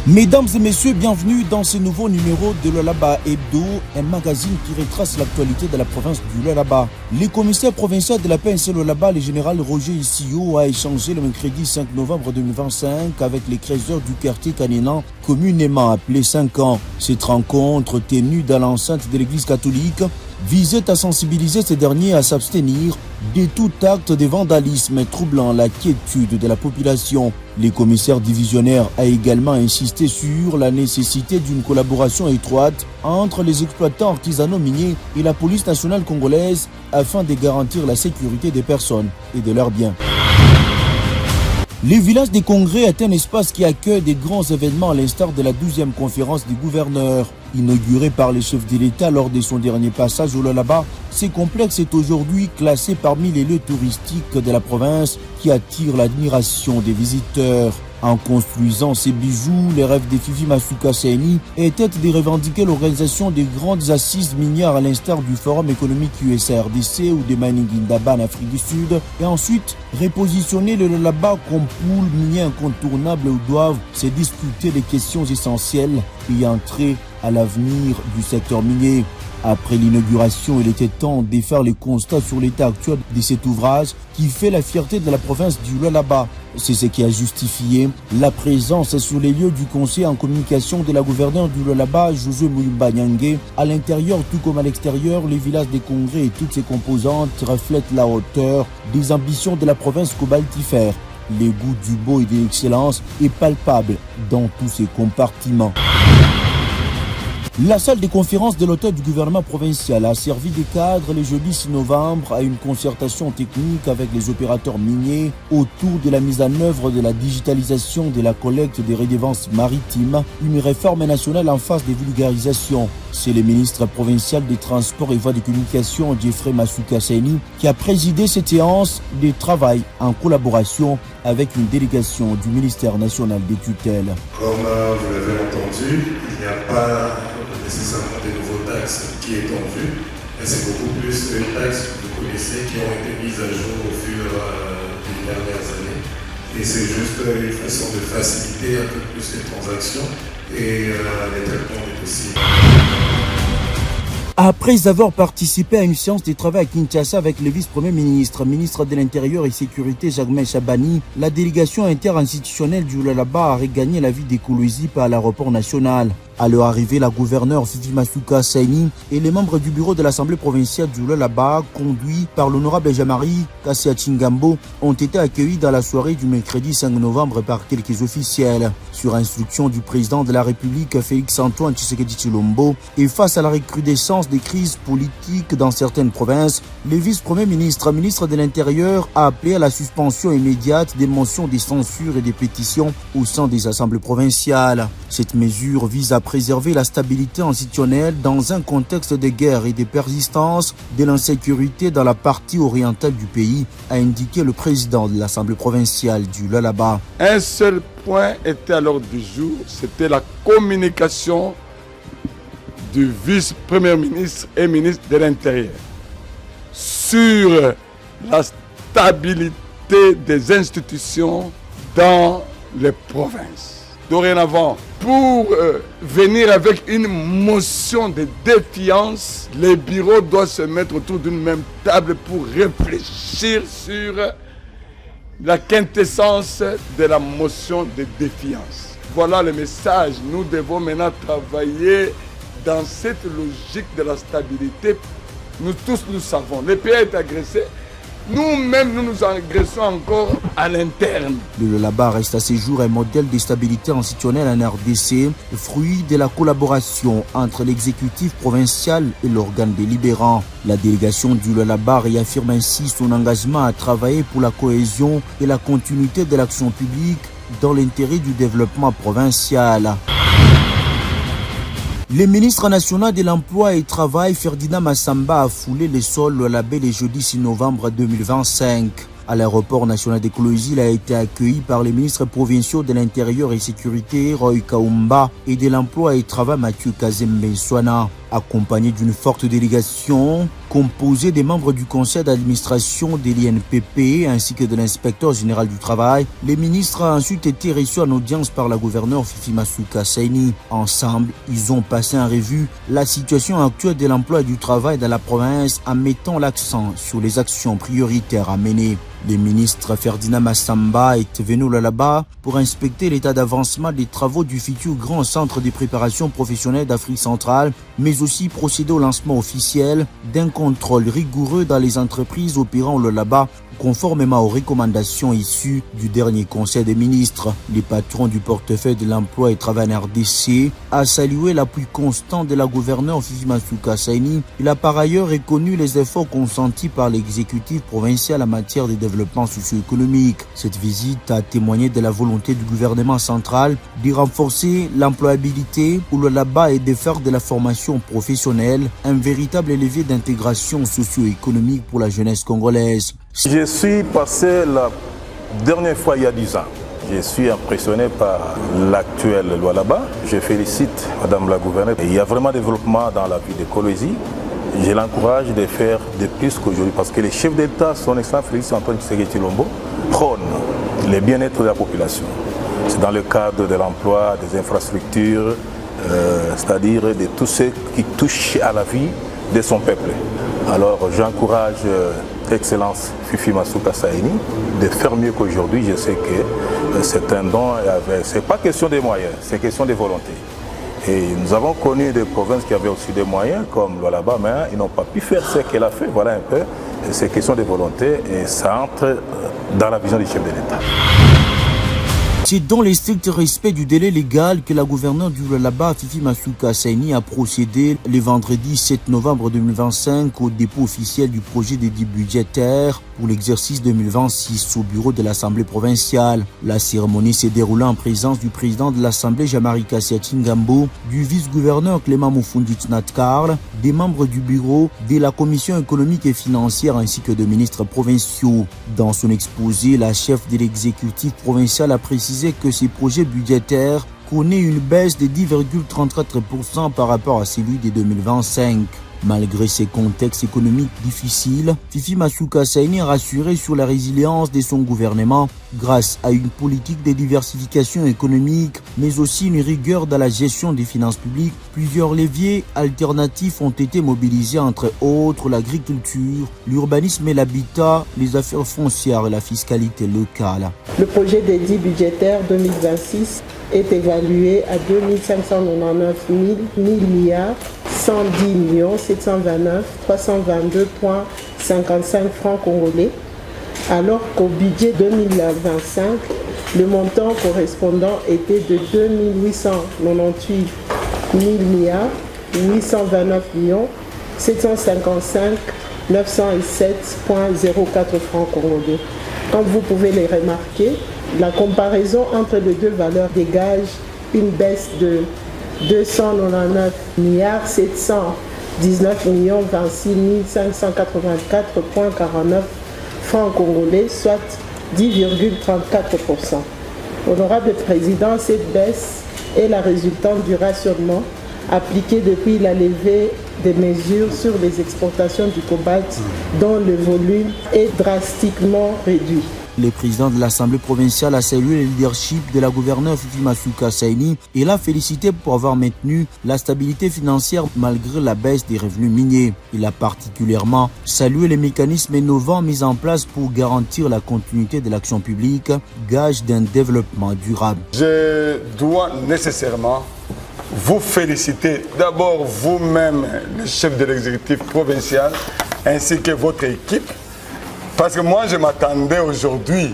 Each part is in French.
Mesdames et messieurs, bienvenue dans ce nouveau numéro de Lualaba Hebdo, un magazine qui retrace l'actualité de la province du Lualaba. Le commissaire provincial de la PNC Lualaba, le général Roger Issio, a échangé le mercredi 5 novembre 2025 avec les créateurs du quartier Kaninan, communément appelé 5 ans. Cette rencontre, tenue dans l'enceinte de l'église catholique, visait à sensibiliser ces derniers à s'abstenir de tout acte de vandalisme troublant la quiétude de la population. Le commissaire divisionnaire a également insisté sur la nécessité d'une collaboration étroite entre les exploitants artisanaux miniers et la police nationale congolaise afin de garantir la sécurité des personnes et de leurs biens. Le village des congrès est un espace qui accueille des grands événements à l'instar de la 12e conférence des gouverneurs. Inauguré par le chef de l'État lors de son dernier passage au Lualaba, ce complexe est aujourd'hui classé parmi les lieux touristiques de la province qui attirent l'admiration des visiteurs. En construisant ces bijoux, les rêves de Fifi Masuka Saini étaient de revendiquer l'organisation des grandes assises minières à l'instar du Forum économique USA-RDC ou des Mining Indaba en Afrique du Sud, et ensuite repositionner le Lualaba comme pool minier incontournable où doivent se discuter des questions essentielles ayant trait à l'avenir du secteur minier. Après l'inauguration, il était temps de faire le constat sur l'état actuel de cet ouvrage qui fait la fierté de la province du Lualaba. C'est ce qui a justifié la présence sur les lieux du conseil en communication de la gouverneure du Lualaba, Josué Mouimba Nyangue. À l'intérieur tout comme à l'extérieur, les villages des congrès et toutes ses composantes reflètent la hauteur des ambitions de la province cobaltifère. Le goût du beau et de l'excellence est palpable dans tous ses compartiments. La salle des conférences de l'hôtel du gouvernement provincial a servi de cadre le jeudi 6 novembre à une concertation technique avec les opérateurs miniers autour de la mise en œuvre de la digitalisation de la collecte des redevances maritimes, une réforme nationale en phase de vulgarisation. C'est le ministre provincial des Transports et Voies de Communication, Jeffrey Masuka Saini, qui a présidé cette séance de travail en collaboration avec une délégation du ministère national des tutelles. Comme vous l'avez entendu, il n'y a pas nécessairement des nouveaux taxes qui est en vue, mais c'est beaucoup plus les taxes que vous connaissez qui ont été mises à jour au fur des dernières années. Et c'est juste une façon de faciliter un peu plus les transactions et les traitements des dossiers. Après avoir participé à une séance de travail à Kinshasa avec le vice-premier ministre, ministre de l'Intérieur et Sécurité Jacques Chabani, la délégation interinstitutionnelle du Lualaba a regagné la ville d'Ekolozi par l'aéroport national. À leur arrivée, la gouverneure Fifi Masuka Saini et les membres du bureau de l'Assemblée provinciale du Lualaba, conduits par l'honorable Jean-Marie Kassia Chingambo, ont été accueillis dans la soirée du mercredi 5 novembre par quelques officiels. Sur instruction du président de la République, Félix-Antoine Tshisekedi Tshilombo, et face à la recrudescence des crises politiques dans certaines provinces, le vice-premier ministre, ministre de l'Intérieur, a appelé à la suspension immédiate des motions de censure et des pétitions au sein des assemblées provinciales. Cette mesure vise à préserver la stabilité institutionnelle dans un contexte de guerre et de persistance de l'insécurité dans la partie orientale du pays, a indiqué le président de l'Assemblée provinciale du Lualaba. Un seul point était à l'ordre du jour, c'était la communication du vice-premier ministre et ministre de l'Intérieur sur la stabilité des institutions dans les provinces. Dorénavant, pour venir avec une motion de défiance, les bureaux doivent se mettre autour d'une même table pour réfléchir sur la quintessence de la motion de défiance. Voilà le message. Nous devons maintenant travailler dans cette logique de la stabilité. Nous tous, nous savons, le pays est agressé. Nous-mêmes, nous nous agressons encore à l'interne. Le Lualaba reste à ce jour un modèle de stabilité institutionnelle en RDC, fruit de la collaboration entre l'exécutif provincial et l'organe délibérant. La délégation du Lualaba réaffirme ainsi son engagement à travailler pour la cohésion et la continuité de l'action publique dans l'intérêt du développement provincial. Le ministre national de l'Emploi et du Travail, Ferdinand Massamba, a foulé le sol Lualaba le jeudi 6 novembre 2025. À l'aéroport national d'Ekolozi, il a été accueilli par les ministres provinciaux de l'Intérieur et Sécurité, Roy Kaumba, et de l'Emploi et du Travail, Mathieu Kazembe Swana. Accompagné d'une forte délégation composée des membres du conseil d'administration de l'INPP ainsi que de l'inspecteur général du travail, les ministres ont ensuite été reçus en audience par la gouverneure Fifi Masuka Saini. Ensemble, ils ont passé en revue la situation actuelle de l'emploi et du travail dans la province en mettant l'accent sur les actions prioritaires à mener. Le ministre Ferdinand Massamba est venu là-bas pour inspecter l'état d'avancement des travaux du futur grand centre de préparation professionnelle d'Afrique centrale, mais aussi procéder au lancement officiel d'un contrôle rigoureux dans les entreprises opérant là-bas, conformément aux recommandations issues du dernier Conseil des ministres. Le patron du portefeuille de l'emploi et travail en RDC a salué l'appui constant de la gouverneure Fifi Masuka Saini. Il a par ailleurs reconnu les efforts consentis par l'exécutif provincial en matière de développement socio-économique. Cette visite a témoigné de la volonté du gouvernement central de renforcer l'employabilité pour le là-bas et de faire de la formation professionnelle un véritable levier d'intégration socio-économique pour la jeunesse congolaise. Je suis passé la dernière fois il y a 10 ans. Je suis impressionné par l'actuelle loi là-bas. Je félicite Madame la gouverneure. Il y a vraiment développement dans la vie de Kolwezi. Je l'encourage de faire de plus qu'aujourd'hui parce que les chefs d'État, son excellence Félix Antoine Tshisekedi Tshilombo, prônent le bien-être de la population. C'est dans le cadre de l'emploi, des infrastructures, c'est-à-dire de tout ce qui touche à la vie de son peuple. Alors j'encourage Excellence Fifi Masuka Saini de faire mieux qu'aujourd'hui. Je sais que c'est un don, c'est pas question des moyens, c'est question de volonté. Et nous avons connu des provinces qui avaient aussi des moyens, comme Lualaba, mais ils n'ont pas pu faire ce qu'elle a fait. Voilà un peu, c'est question de volonté et ça entre dans la vision du chef de l'État. C'est dans le strict respect du délai légal que la gouverneure du Lualaba, Fifi Masuka Saini, a procédé le vendredi 7 novembre 2025 au dépôt officiel du projet d'édit budgétaire pour l'exercice 2026 au bureau de l'Assemblée provinciale. La cérémonie s'est déroulée en présence du président de l'Assemblée Jean-Marie Kassiati Ngambo, du vice-gouverneur Clément Moufundi Tnatkarl, des membres du bureau, de la commission économique et financière ainsi que de ministres provinciaux. Dans son exposé, la chef de l'exécutif provincial a précisé que ces projets budgétaires connaissent une baisse de 10,34% par rapport à celui de 2025. Malgré ces contextes économiques difficiles, Fifi Masuka Saini a rassuré sur la résilience de son gouvernement grâce à une politique de diversification économique, mais aussi une rigueur dans la gestion des finances publiques. Plusieurs leviers alternatifs ont été mobilisés, entre autres l'agriculture, l'urbanisme et l'habitat, les affaires foncières et la fiscalité locale. Le projet d'édit budgétaire 2026 est évalué à 2599 000 milliards 110 729 322,55 francs congolais, alors qu'au budget 2025, le montant correspondant était de 2898 000 milliards 829 755 907,04 francs congolais. Comme vous pouvez le remarquer, la comparaison entre les deux valeurs dégage une baisse de 299 milliards 719 26 584,49 francs congolais, soit 10,34%. Honorable Président, cette baisse est la résultante du rationnement appliqué depuis la levée des mesures sur les exportations du cobalt dont le volume est drastiquement réduit. Le président de l'Assemblée provinciale a salué le leadership de la gouverneure Fifi Masuka Saini et l'a félicité pour avoir maintenu la stabilité financière malgré la baisse des revenus miniers. Il a particulièrement salué les mécanismes innovants mis en place pour garantir la continuité de l'action publique, gage d'un développement durable. Je dois nécessairement vous féliciter, d'abord vous-même, le chef de l'exécutif provincial, ainsi que votre équipe. Parce que moi, je m'attendais aujourd'hui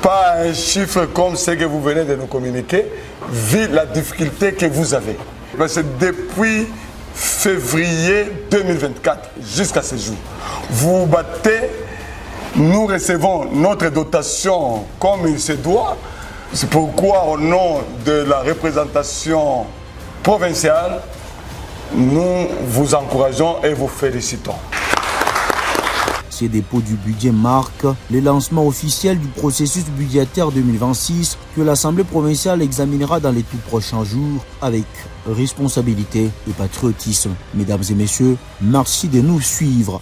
pas à un chiffre comme ce que vous venez de nous communiquer, vu la difficulté que vous avez. Parce que depuis février 2024 jusqu'à ce jour, vous battez, nous recevons notre dotation comme il se doit. C'est pourquoi, au nom de la représentation provinciale, nous vous encourageons et vous félicitons. Ce dépôt du budget marque le lancement officiel du processus budgétaire 2026 que l'Assemblée provinciale examinera dans les tout prochains jours avec responsabilité et patriotisme. Mesdames et messieurs, merci de nous suivre.